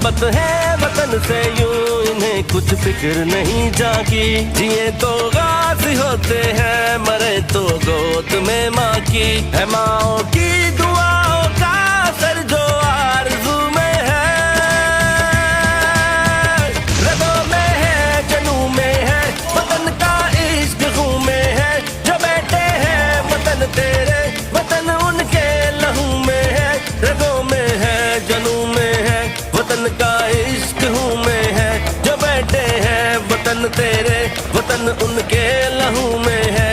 मोहब्बत है वतन से यूं इन्हें कुछ फिक्र नहीं जागी। जिए तो गाजी होते हैं, मरे तो गोद में माँ की है। माँओं की दुआओं का असर जो आरज़ू में है, रगों में है, जनू में है, वतन का इश्क खून में है। जो बेटे हैं वतन तेरे, वतन उनके लहू में है। रगों में है, जनू में है, वतन का इश्क हूँ में है। जो बेटे हैं वतन तेरे, वतन उनके